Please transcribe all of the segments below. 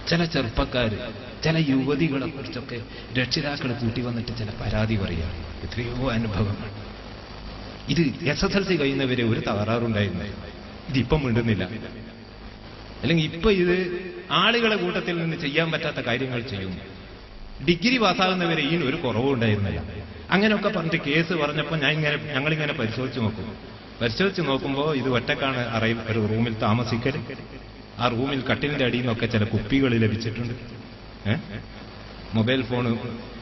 ചില ചെറുപ്പക്കാര്, ചില യുവതികളെ കുറിച്ചൊക്കെ രക്ഷിതാക്കൾ കൂട്ടി വന്നിട്ട് ചില പരാതി പറയുകയാണ്. എത്രയോ അനുഭവങ്ങൾ. ഇത് SSLC കഴിയുന്നവരെ ഒരു തകരാറുണ്ടായിരുന്നു, ഇതിപ്പം മിണ്ടുന്നില്ല. അല്ലെങ്കിൽ ഇപ്പൊ ഇത് ആളുകളെ കൂട്ടത്തിൽ നിന്ന് ചെയ്യാൻ പറ്റാത്ത കാര്യങ്ങൾ ചെയ്യുന്നു. ഡിഗ്രി പാസ്സാകുന്നവരെ ഇതിന് ഒരു കുറവും ഉണ്ടായിരുന്നില്ല. അങ്ങനെയൊക്കെ പറഞ്ഞിട്ട് കേസ് പറഞ്ഞപ്പോൾ ഞങ്ങളിങ്ങനെ പരിശോധിച്ച് നോക്കുമ്പോൾ ഇത് ഒറ്റക്കാണ് അറയിൽ ഒരു റൂമിൽ താമസിക്കൽ. ആ റൂമിൽ കട്ടിലിന്റെ അടിയിൽ നിന്നൊക്കെ ചില കുപ്പികൾ ലഭിച്ചിട്ടുണ്ട്. മൊബൈൽ ഫോൺ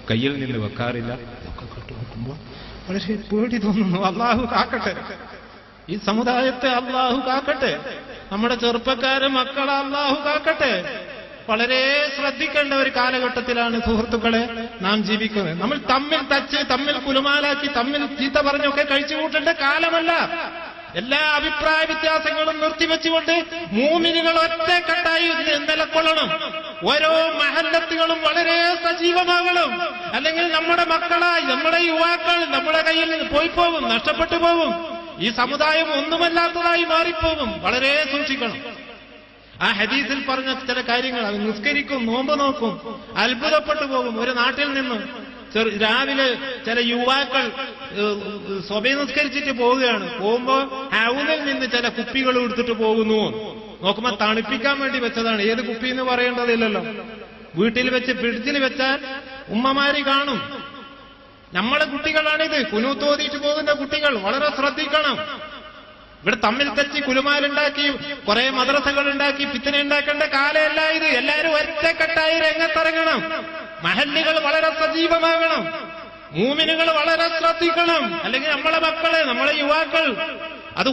കയ്യിൽ നിന്ന് വെക്കാറില്ല. ഇതൊക്കെ കേട്ട് നോക്കുമ്പോൾ വളരെ പേടി തോന്നുന്നു. അള്ളാഹു കാക്കട്ടെ, ഈ സമുദായത്തെ അള്ളാഹു കാക്കട്ടെ, നമ്മുടെ ചെറുപ്പക്കാരെ മക്കളെ അള്ളാഹു കാക്കട്ടെ. വളരെ ശ്രദ്ധിക്കേണ്ട ഒരു കാലഘട്ടത്തിലാണ് സുഹൃത്തുക്കളെ നാം ജീവിക്കുന്നത്. നമ്മൾ തമ്മിൽ തച്ച്, തമ്മിൽ കുലുമാലാക്കി, തമ്മിൽ ചീത്ത പറഞ്ഞൊക്കെ കഴിച്ചു കൂട്ടേണ്ട കാലമല്ല. എല്ലാ അഭിപ്രായ വ്യത്യാസങ്ങളും നിർത്തിവെച്ചുകൊണ്ട് മൂമിനുകൾ ഒറ്റക്കെട്ടായി നിലകൊള്ളണം. ഓരോ മഹല്ലത്തുകളും വളരെ സജീവമാകണം. അല്ലെങ്കിൽ നമ്മുടെ മക്കളായി, നമ്മുടെ യുവാക്കൾ നമ്മുടെ കയ്യിൽ പോയി പോകും, നഷ്ടപ്പെട്ടു പോകും. ഈ സമുദായം ഒന്നുമല്ലാത്തതായി മാറിപ്പോകും. വളരെ സൂക്ഷിക്കണം. ആ ഹദീസിൽ പറഞ്ഞ ചില കാര്യങ്ങൾ, അത് നിസ്കരിക്കും, നോമ്പ് നോക്കും, അത്ഭുതപ്പെട്ടു പോകും. ഒരു നാട്ടിൽ നിന്ന് രാവിലെ ചില യുവാക്കൾ സ്വബഹി നിസ്കരിച്ചിട്ട് പോവുകയാണ്. പോകുമ്പോ ഹൗദിൽ നിന്ന് ചില കുപ്പികൾ എടുത്തിട്ട് പോകുന്നു. നോക്കുമ്പോ തണുപ്പിക്കാൻ വേണ്ടി വെച്ചതാണ്. ഏത് കുപ്പി എന്ന് പറയേണ്ടതില്ലല്ലോ. വീട്ടിൽ വെച്ച് ഫ്രിഡ്ജിൽ വെച്ചാൽ ഉമ്മമാര് കാണും. നമ്മളെ കുട്ടികളാണിത്, കുനൂത്ത് ഓതിയിട്ട് പോകുന്ന കുട്ടികൾ. വളരെ ശ്രദ്ധിക്കണം. ഇവിടെ തമ്മിൽ തെറ്റി കുലുമാലുണ്ടാക്കി കുറെ മദ്രസകൾ ഉണ്ടാക്കി ഫിത്ന ഉണ്ടാക്കേണ്ട കാലമല്ല ഇത്. എല്ലാവരും ഒറ്റക്കെട്ടായി രംഗത്തിറങ്ങണം. മഹല്ലുകൾ വളരെ സജീവമാകണം. മൂമിനുകൾ വളരെ ശ്രദ്ധിക്കണം. അല്ലെങ്കിൽ നമ്മളെ മക്കളെ, നമ്മളെ യുവാക്കൾ അത്